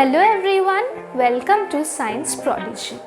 Hello everyone, welcome to Science Prodigy.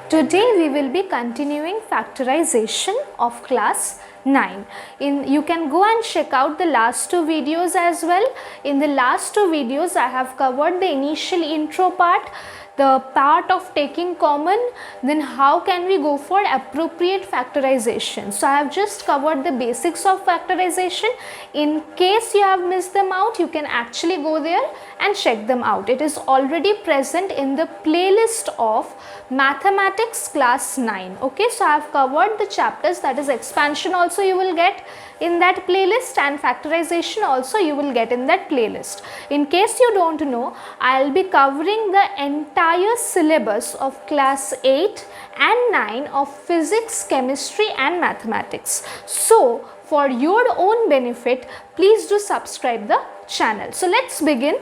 Today we will be continuing factorization of class 9. You can go and check out the last two videos as well. In the last two videos I have covered the initial intro part, the part of taking common, then how can we go for appropriate factorization. So I have just covered the basics of factorization. In case you have missed them out, you can actually go there and check them out. It is already present in the playlist of mathematics class 9. Okay, so I have covered the chapters, that is expansion also you will get in that playlist and factorization also you will get in that playlist. In case you don't know, I will be covering the entire syllabus of class 8 and 9 of physics, chemistry and mathematics. So for your own benefit, please do subscribe the channel. So let's begin.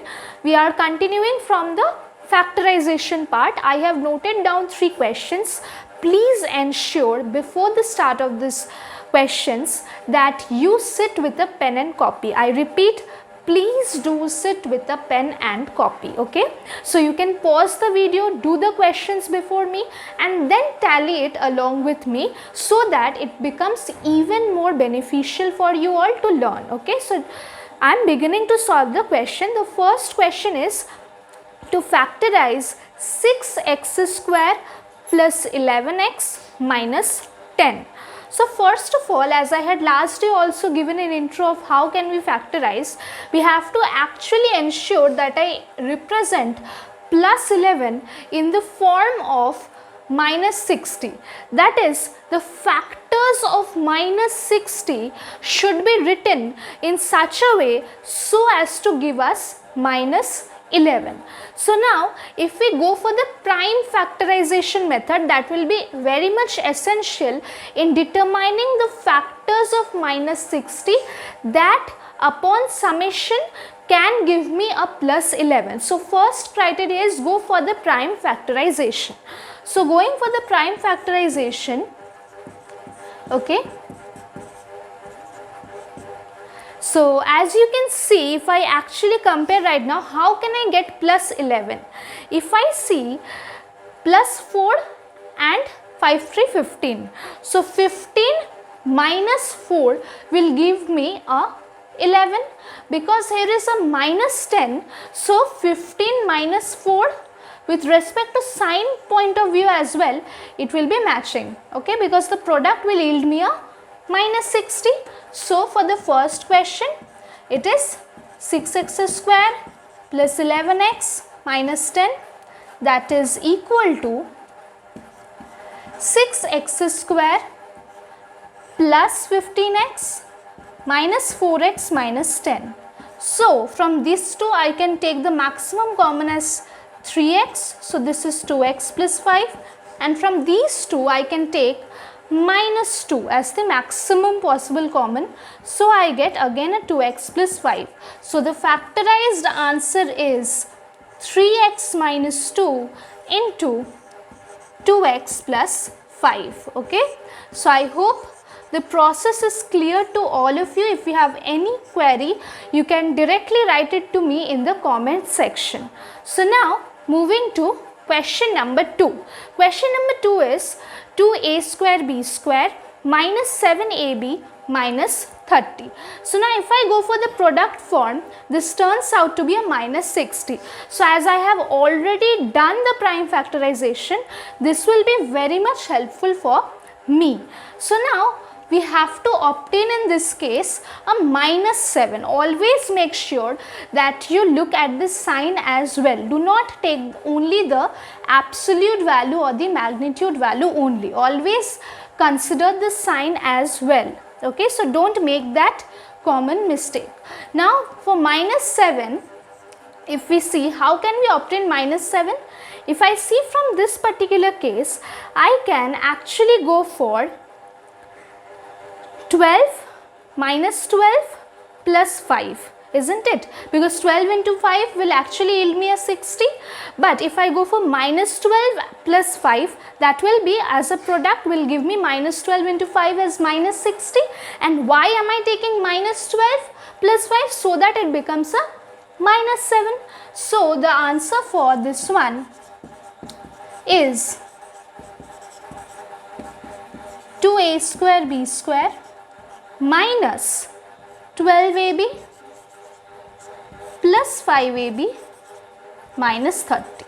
We are continuing from the factorization part. I have noted down 3 questions. Please ensure before the start of this questions that you sit with a pen and copy. I repeat, please do sit with a pen and copy. Okay, so you can pause the video, do the questions before me and then tally it along with me so that it becomes even more beneficial for you all to learn. Okay, so I am beginning to solve the question. The first question is to factorize 6x square plus 11x minus 10. So first of all, as I had last day also given an intro of how can we factorize, we have to actually ensure that I represent plus 11 in the form of minus 60. That is, the factors of minus 60 should be written in such a way so as to give us minus 11. So now if we go for the prime factorization method, that will be very much essential in determining the factors of minus 60 that upon summation can give me a plus 11. So first criteria is go for the prime factorization. So going for the prime factorization, okay. So as you can see, if I actually compare right now, how can I get plus 11? If I see plus 4 and 5 3 15. So 15 minus 4 will give me a 11 because here is a minus 10. So 15 minus 4 with respect to sign point of view as well, it will be matching. Okay, because the product will yield me a minus 60. So for the first question, it is 6x square plus 11x minus 10, that is equal to 6x square plus 15x minus 4x minus 10. So from these two I can take the maximum common as 3x. So this is 2x plus 5, and from these two I can take minus 2 as the maximum possible common. So I get again a 2x plus 5. So the factorized answer is 3x minus 2 into 2x plus 5. Okay, so I hope the process is clear to all of you. If you have any query, you can directly write it to me in the comment section. So now moving to question number 2. Question number 2 is 2a square b square minus 7ab minus 30. So now if I go for the product form, this turns out to be a minus 60. So as I have already done the prime factorization, this will be very much helpful for me. So now we have to obtain in this case a minus 7. Always make sure that you look at the sign as well. Do not take only the absolute value or the magnitude value only. Always consider the sign as well. Okay, so don't make that common mistake. Now for minus 7, if we see how can we obtain minus 7? If I see from this particular case, I can actually go for 12 minus 12 plus 5, isn't it? Because 12 into 5 will actually yield me a 60. But if I go for minus 12 plus 5, that will be as a product will give me minus 12 into 5 as minus 60. And why am I taking minus 12 plus 5? So that it becomes a minus 7. So the answer for this one is 2a square b square minus 12ab plus 5ab minus 30.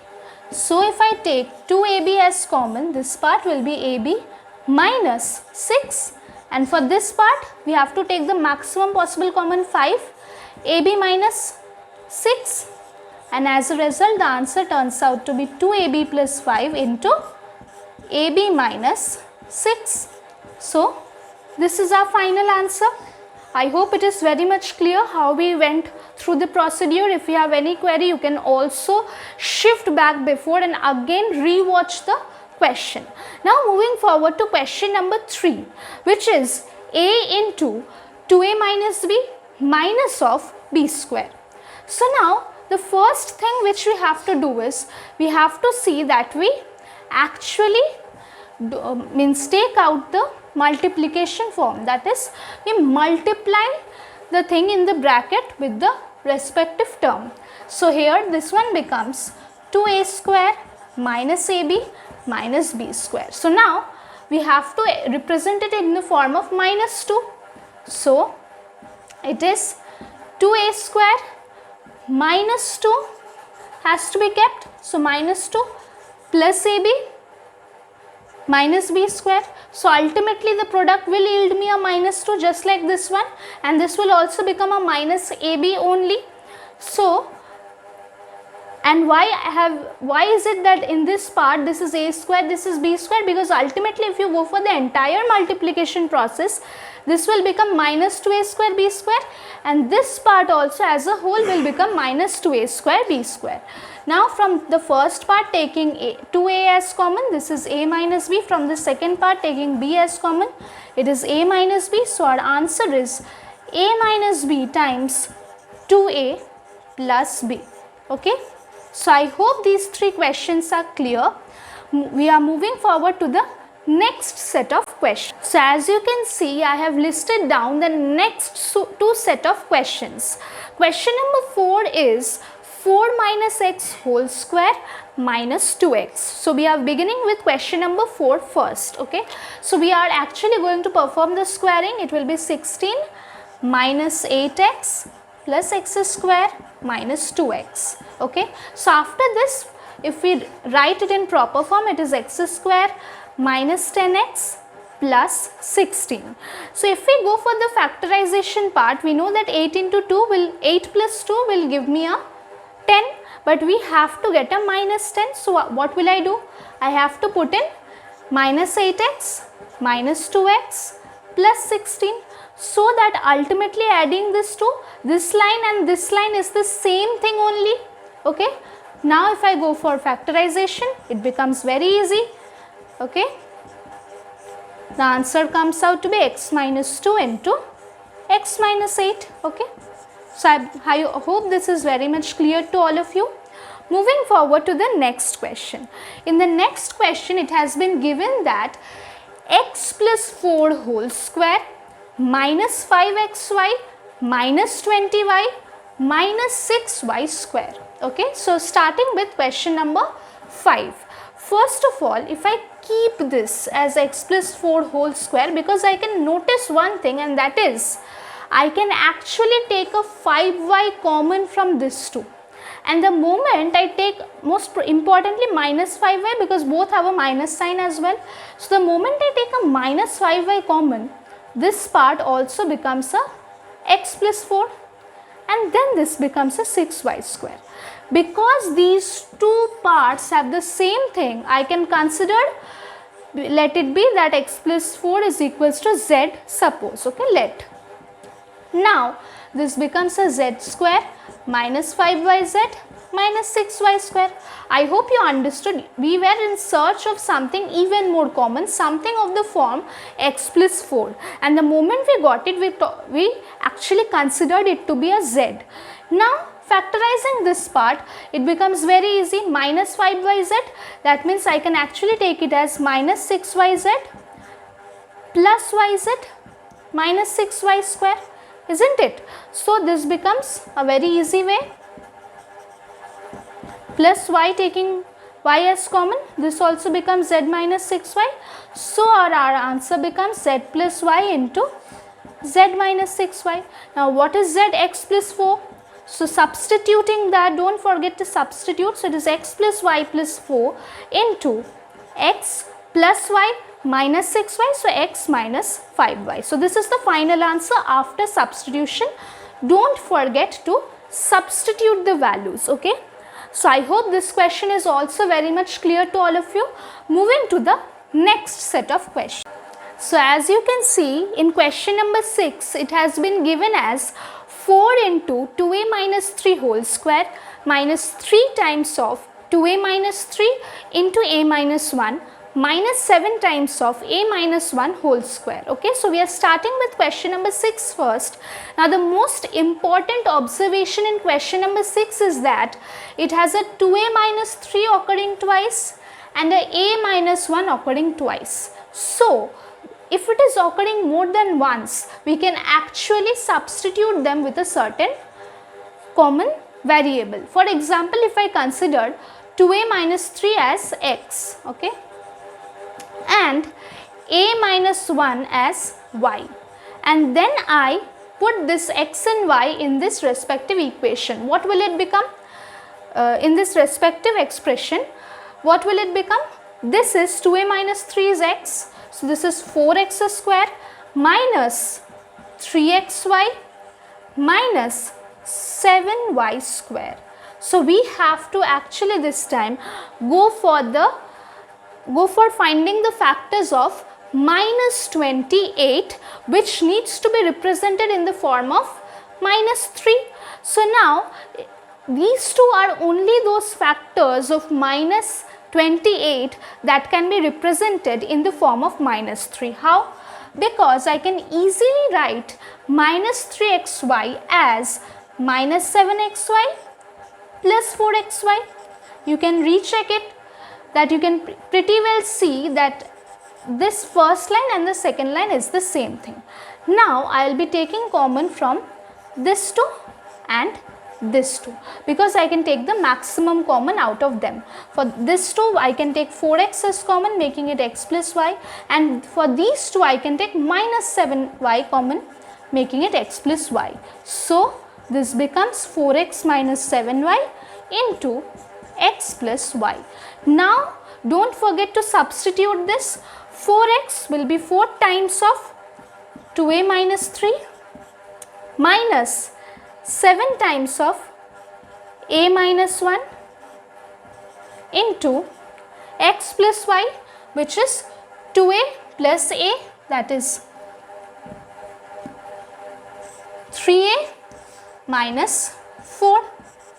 So if I take 2ab as common, this part will be ab minus 6, and for this part we have to take the maximum possible common 5, ab minus 6, and as a result the answer turns out to be 2ab plus 5 into ab minus 6. So this is our final answer. I hope it is very much clear how we went through the procedure. If you have any query, you can also shift back before and again re-watch the question. Now moving forward to question number 3, which is a into 2a minus b minus of b square. So now the first thing which we have to do is we have to see that we actually take out the multiplication form, that is we multiply the thing in the bracket with the respective term. So here this one becomes 2a square minus ab minus b square. So now we have to represent it in the form of minus 2. So it is 2a square minus 2 has to be kept. So minus 2 plus ab minus b square. So ultimately the product will yield me a minus 2 just like this one, and this will also become a minus ab only. So and why is it that in this part this is a square, this is b square? Because ultimately if you go for the entire multiplication process, this will become minus 2a square b square, and this part also as a whole will become minus 2a square b square. Now from the first part taking 2a as common, this is a minus b. From the second part taking b as common, it is a minus b. So our answer is a minus b times 2a plus b. Okay. So I hope these three questions are clear. We are moving forward to the next set of questions. So as you can see, I have listed down the next two set of questions. Question number 4 is 4 minus x whole square minus 2x. So we are beginning with question number 4 first. Okay. So we are actually going to perform the squaring. It will be 16 minus 8x plus x square minus 2x. Okay. So after this, if we write it in proper form, it is x square minus 10x plus 16. So if we go for the factorization part, we know that 8 plus 2 will give me a 10, but we have to get a minus 10. So what will I do? I have to put in minus 8x minus 2x plus 16, so that ultimately adding this to this line and this line is the same thing only. Okay. Now if I go for factorization, it becomes very easy. Okay. The answer comes out to be x minus 2 into x minus 8. Okay. So I hope this is very much clear to all of you. Moving forward to the next question. In the next question, it has been given that x plus 4 whole square minus 5xy minus 20y minus 6y square. Okay. So starting with question number 5. First of all, if I keep this as x plus 4 whole square, because I can notice one thing, and that is I can actually take a 5y common from this 2, and the moment I take, most importantly, minus 5y, because both have a minus sign as well. So the moment I take a minus 5y common, this part also becomes a x plus 4, and then this becomes a 6y square. Because these two parts have the same thing, I can consider, let it be that x plus 4 is equals to z, suppose. Okay, let. Now this becomes a z square minus 5yz minus 6y square. I hope you understood. We were in search of something even more common, something of the form x plus 4, and the moment we got it, we actually considered it to be a z. Now factorizing this part, it becomes very easy. Minus 5yz, that means I can actually take it as minus 6yz plus yz minus 6y square, isn't it? So this becomes a very easy way. plus y, taking y as common, this also becomes z minus 6y. So our answer becomes z plus y into z minus 6y. Now what is z? X plus 4. So substituting that, don't forget to substitute. So it is x plus y plus 4 into x plus y minus 6y. So x minus 5y. So this is the final answer after substitution. Don't forget to substitute the values. Okay. So I hope this question is also very much clear to all of you. Moving to the next set of questions. So as you can see in question number 6, it has been given as 4 into 2a minus 3 whole square minus 3 times of 2a minus 3 into a minus 1 minus 7 times of a minus 1 whole square. Okay, so we are starting with question number 6 first. Now the most important observation in question number 6 is that it has a 2a minus 3 occurring twice and a minus 1 occurring twice. So if it is occurring more than once, we can actually substitute them with a certain common variable. For example, if I consider 2a minus 3 as x, okay, and a minus 1 as y, and then I put this x and y in this respective equation, what will it become? In this respective expression, what will it become? This is 2a minus 3 is x. So this is 4x square minus 3xy minus 7y square. So we have to actually this time go for finding the factors of minus 28, which needs to be represented in the form of minus 3. So now these two are only those factors of minus 28 that can be represented in the form of minus 3. How? Because I can easily write minus 3xy as minus 7xy plus 4xy. You can recheck it, that you can pretty well see that this first line and the second line is the same thing. Now I will be taking common from this two and this two, because I can take the maximum common out of them. For this two I can take 4x as common, making it x plus y, and for these two I can take minus 7y common, making it x plus y. So this becomes 4x minus 7y into x plus y. Now don't forget to substitute this. 4x will be 4 times of 2a minus 3 minus 7 times of a minus 1 into x plus y, which is 2a plus a, that is 3a minus 4.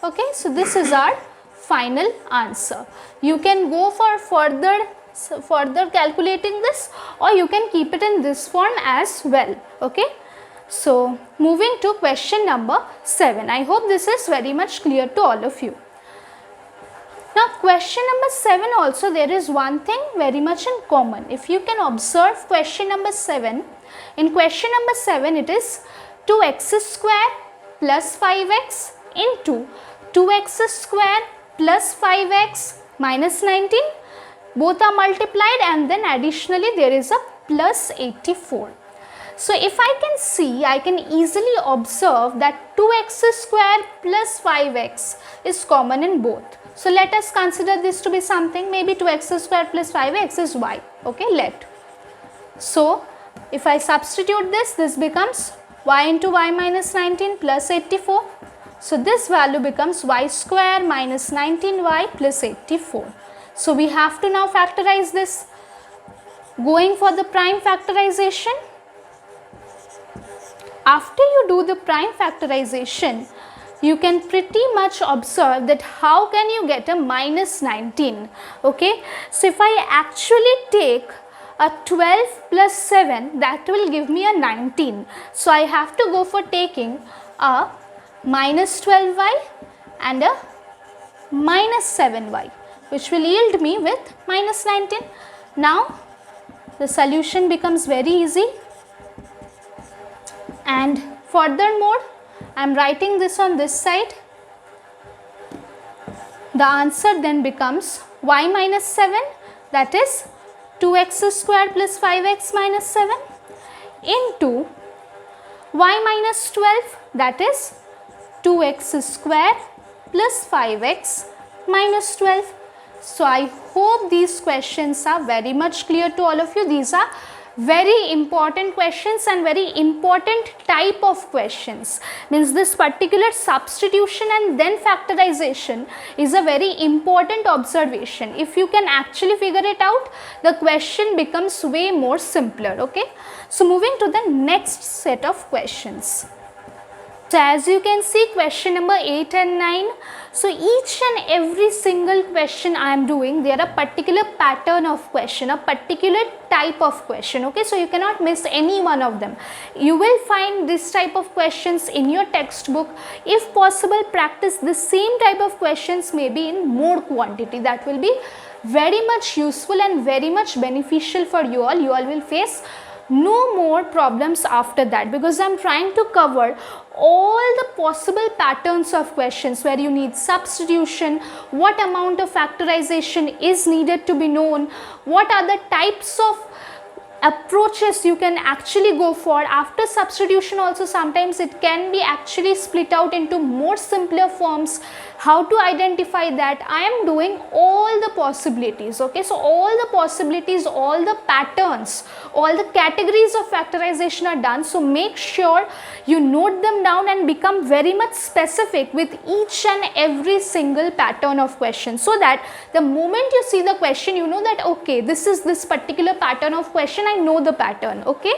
Okay, so this is our final answer. You can go for further calculating this, or you can keep it in this form as well. Okay. So moving to question number 7. I hope this is very much clear to all of you. Now question number 7 also, there is one thing very much in common. If you can observe question number 7, in question number 7 it is 2x square plus 5x into 2x square plus 5x minus 19. Both are multiplied and then additionally there is a plus 84. So if I can see, I can easily observe that 2x square plus 5x is common in both. So let us consider this to be something, maybe 2x square plus 5x is y. Okay, let. So if I substitute this, this becomes y into y minus 19 plus 84. So this value becomes y square minus 19y plus 84. So we have to now factorize this. Going for the prime factorization. After you do the prime factorization, you can pretty much observe that how can you get a minus 19. Okay, so if I actually take a 12 plus 7, that will give me a 19. So I have to go for taking a minus 12y and a minus 7y, which will yield me with minus 19. Now the solution becomes very easy. And furthermore, I am writing this on this side. the answer then becomes y minus 7, that is 2x square plus 5x minus 7, into y minus 12, that is 2x square plus 5x minus 12. So I hope these questions are very much clear to all of you. These are very important questions and very important type of questions. Means this particular substitution and then factorization is a very important observation. If you can actually figure it out, the question becomes way more simpler. Okay. So moving to the next set of questions. So as you can see, question number 8 and 9. So each and every single question I am doing, there are particular pattern of question, a particular type of question. Okay, so you cannot miss any one of them. You will find this type of questions in your textbook. If possible, practice the same type of questions maybe in more quantity. That will be very much useful and very much beneficial for you all. You all will face no more problems after that, because I am trying to cover all the possible patterns of questions where you need substitution, what amount of factorization is needed to be known, what are the types of approaches you can actually go for. After substitution also sometimes it can be actually split out into more simpler forms, how to identify that. I am doing all the possibilities. Okay, so all the possibilities, all the patterns, all the categories of factorization are done. So make sure you note them down and become very much specific with each and every single pattern of question, so that the moment you see the question, you know that okay, this is this particular pattern of question, I know the pattern. Okay,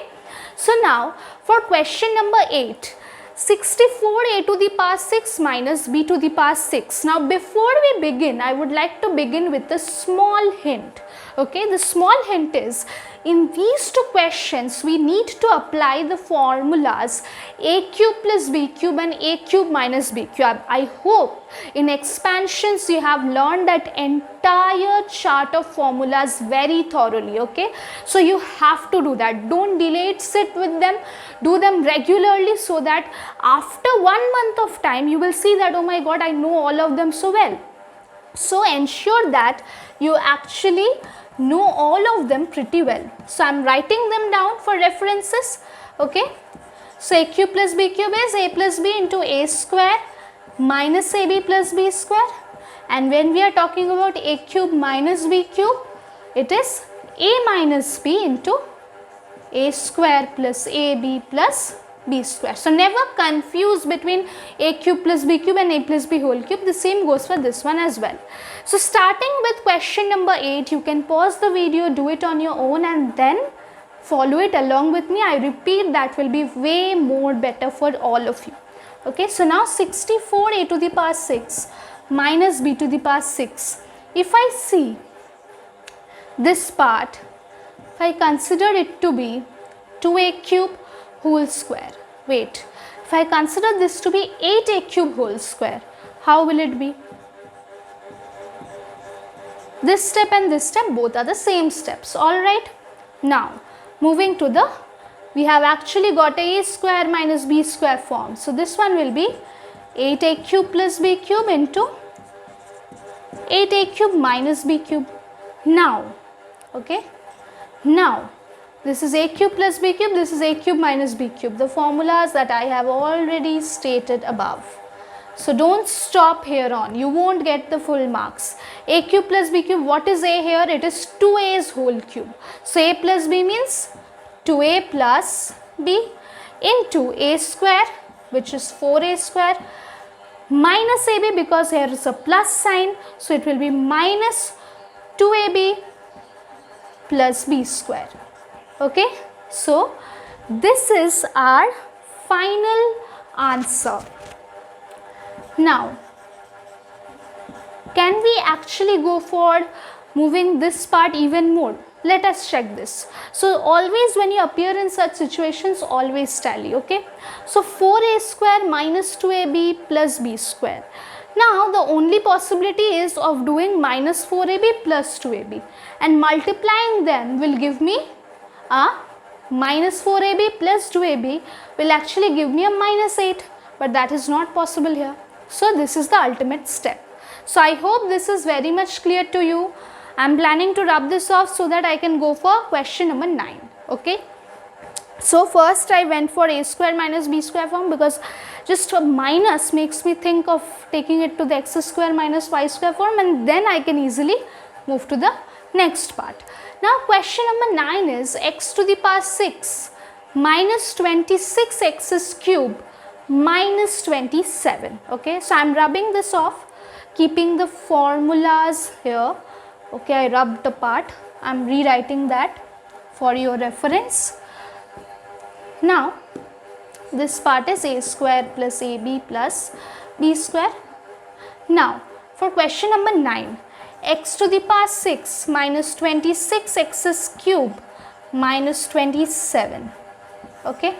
so now for question number 8, 64a to the power 6 minus b to the power 6. Now before we begin, I would like to begin with a small hint. Okay, the small hint is, in these two questions we need to apply the formulas a cube plus b cube and a cube minus b cube. I hope in expansions you have learned that entire chart of formulas very thoroughly. Okay, so you have to do that. Don't delay it, sit with them, do them regularly, so that after 1 month of time you will see that oh my god, I know all of them so well. So ensure that you actually know all of them pretty well. So I am writing them down for references. Okay, so a cube plus b cube is a plus b into a square minus ab plus b square, and when we are talking about a cube minus b cube, it is a minus b into a square plus ab plus b square. So never confuse between a cube plus b cube and a plus b whole cube. The same goes for this one as well. So starting with question number 8, you can pause the video, do it on your own and then follow it along with me. I repeat, that will be way more better for all of you. Okay, so now 64a to the power 6 minus b to the power 6. If I see this part, if I consider it to be 2a cube whole square. Wait, if I consider this to be 8a cube whole square, how will it be? This step and this step both are the same steps. Alright, now moving to the, we have actually got a square minus b square form. So this one will be 8a cube plus b cube into 8a cube minus b cube. Now, okay, now this is a cube plus b cube, this is a cube minus b cube, the formulas that I have already stated above. So don't stop here on, you won't get the full marks. A cube plus b cube, what is a here? It is 2a's whole cube. So a plus b means 2a plus b into a square, which is 4a square, minus ab, because here is a plus sign, so it will be minus 2ab plus b square. Okay, so this is our final answer. Now, can we actually go for moving this part even more? Let us check this. So always when you appear in such situations, always tally. Okay, so 4a square minus 2ab plus b square. Now the only possibility is of doing minus 4ab plus 2ab, and multiplying them will give me a minus 4ab plus 2ab will actually give me a minus 8, but that is not possible here. So this is the ultimate step. So I hope this is very much clear to you. I am planning to rub this off so that I can go for question number 9. Okay. So first I went for a square minus b square form because just a minus makes me think of taking it to the x square minus y square form, and then I can easily move to the next part. Now question number 9 is x to the power 6 minus 26x cube minus 27. Okay, so I am rubbing this off, keeping the formulas here. Okay, I rubbed apart. I am rewriting that for your reference. Now this part is a square plus ab plus b square. Now for question number 9, x to the power 6 minus 26x cube minus 27. Okay.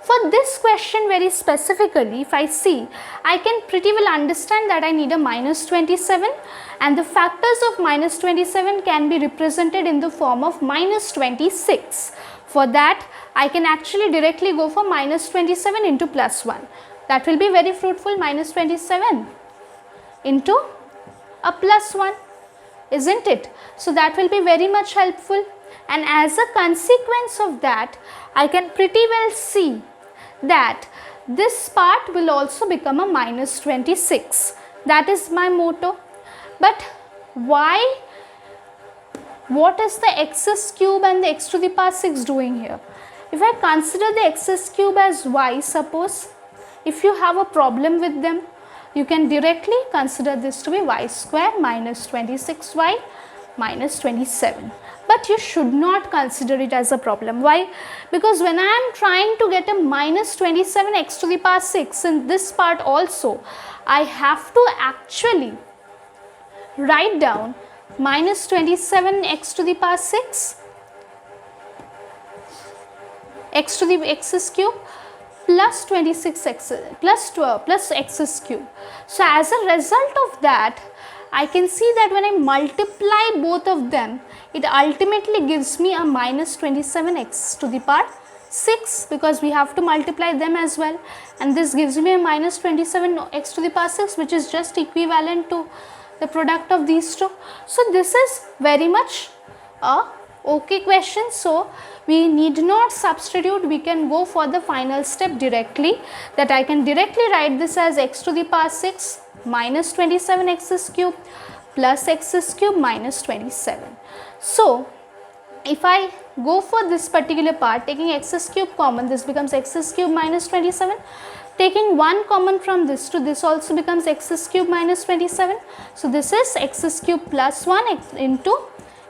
For this question very specifically, if I see, I can pretty well understand that I need a minus 27, and the factors of minus 27 can be represented in the form of minus 26. For that, I can actually directly go for minus 27 into plus 1. That will be very fruitful, minus 27 into a plus 1, isn't it? So that will be very much helpful, and as a consequence of that, I can pretty well see that this part will also become a minus 26. That is my motto. But why? What is the x cube and the x to the power 6 doing here? If I consider the x cube as y, suppose, if you have a problem with them, you can directly consider this to be y square minus 26y minus 27. But you should not consider it as a problem. Why? Because when I am trying to get a minus 27 x to the power 6 in this part also, I have to actually write down minus 27 x to the power 6 x to the x cube plus 26x plus 12 plus x cube. So as a result of that, I can see that when I multiply both of them, it ultimately gives me a minus 27x to the power 6, because we have to multiply them as well, and this gives me a minus 27x to the power 6, which is just equivalent to the product of these two. So this is very much a okay question. So we need not substitute, we can go for the final step directly, that I can directly write this as x to the power 6 minus 27x cube plus x cube minus 27. So if I go for this particular part, taking x cube common, this becomes x cube minus 27. Taking 1 common from this to this also becomes x cube minus 27. So this is x cube plus 1 into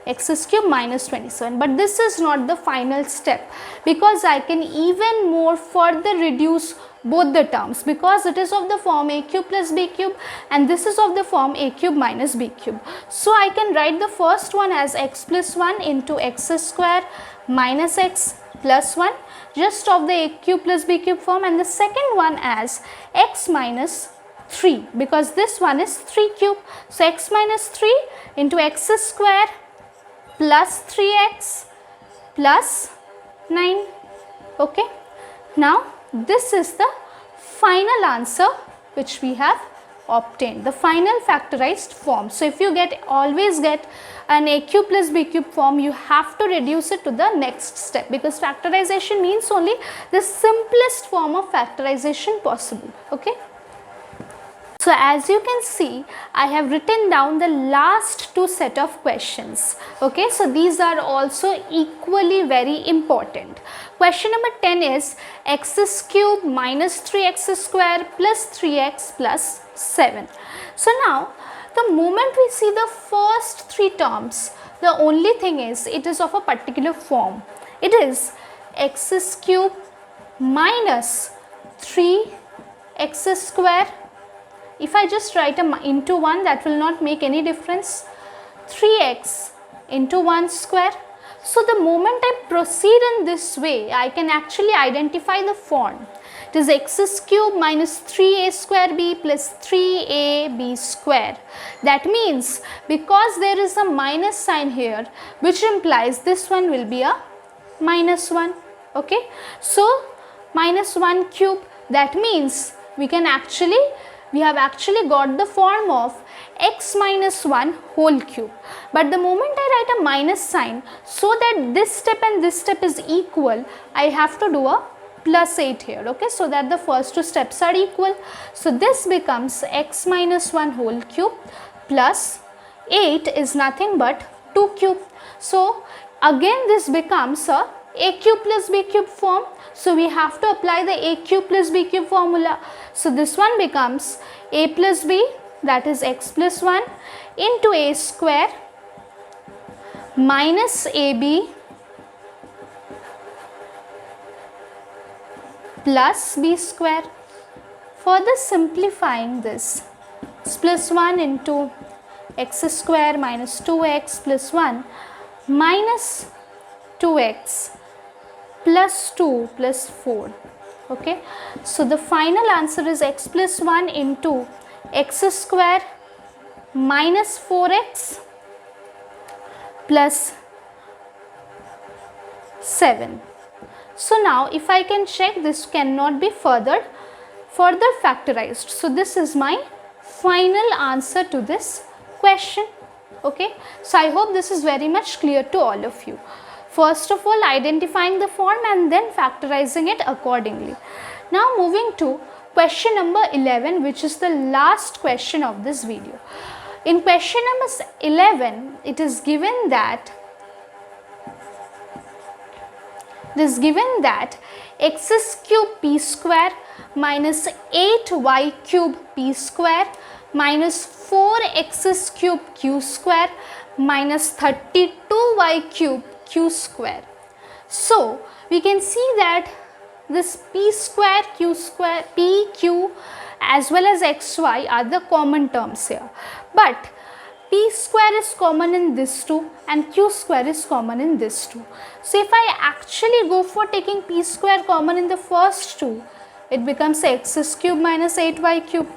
x cube minus 27. But this is not the final step, because I can even more further reduce both the terms, because it is of the form a cube plus b cube, and this is of the form a cube minus b cube. So I can write the first one as x plus 1 into x square minus x plus 1, just of the a cube plus b cube form, and the second one as x minus 3, because this one is 3 cube. So x minus 3 into x square plus 3x plus 9. Okay. Now this is the final answer which we have obtained, the final factorized form. So if you always get an a cube plus b cube form, you have to reduce it to the next step, because factorization means only the simplest form of factorization possible. Okay. So as you can see, I have written down the last two set of questions. Okay, so these are also equally very important. Question number 10 is x cube minus 3x square plus 3x plus 7. So now the moment we see the first three terms, the only thing is it is of a particular form. It is x cube minus 3x square. If I just write into 1, that will not make any difference. 3x into 1 square. So the moment I proceed in this way, I can actually identify the form. It is x cube minus 3a square b plus 3ab square. That means because there is a minus sign here, which implies this one will be a minus 1. Okay. So minus 1 cube, that means we have actually got the form of x minus 1 whole cube. But the moment I write a minus sign, so that this step and this step is equal, I have to do a plus 8 here, okay, so that the first two steps are equal. So this becomes x minus 1 whole cube plus 8 is nothing but 2 cube. So again this becomes a cube plus b cube form. So we have to apply the a cube plus b cube formula. So this one becomes a plus b, that is x plus 1 into a square minus ab plus b square. Further simplifying this, x plus 1 into x square minus 2x plus 1 minus 2x plus 2 plus 4. Okay, so the final answer is x plus 1 into x square minus 4x plus 7. So now if I can check, this cannot be further factorized. So this is my final answer to this question. Okay, so I hope this is very much clear to all of you. First of all, identifying the form and then factorizing it accordingly. Now moving to question number 11, which is the last question of this video. In question number 11, it is given that x cube p square minus 8y cube p square minus 4x cube q square minus 32y cube q square. So we can see that this p square, p, q as well as xy are the common terms here. But p square is common in this two and q square is common in this two. So if I actually go for taking p square common in the first two, it becomes x cube minus 8y cube.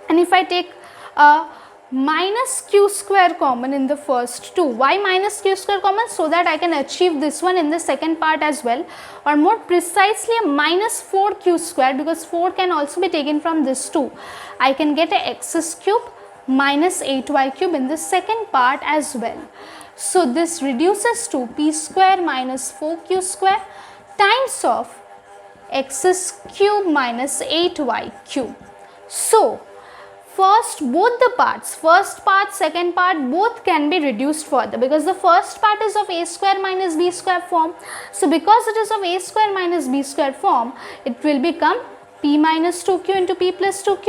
And if I take a minus q square common in the first two, why minus q square common? So that I can achieve this one in the second part as well, or more precisely a minus 4q square, because 4 can also be taken from this two. I can get a x cube minus 8y cube in the second part as well. So this reduces to p square minus 4q square times of x cube minus 8y cube. So first both the parts, first part, second part, both can be reduced further, because the first part is of a square minus b square form. So because it is of a square minus b square form, it will become p minus 2q into p plus 2q,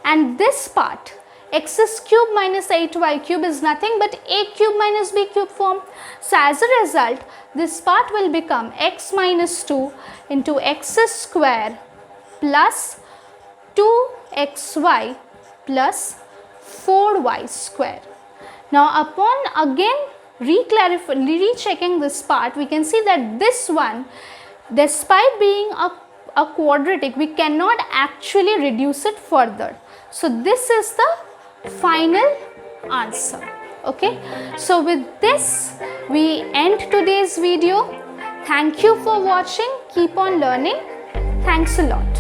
and this part x cube minus 8y cube is nothing but a cube minus b cube form. So as a result, this part will become x minus 2 into x square plus 2xy plus 4y square. Now upon again rechecking this part, we can see that this one, despite being a quadratic, we cannot actually reduce it further. So this is the final answer. Okay, so with this we end today's video. Thank you for watching. Keep on learning. Thanks a lot.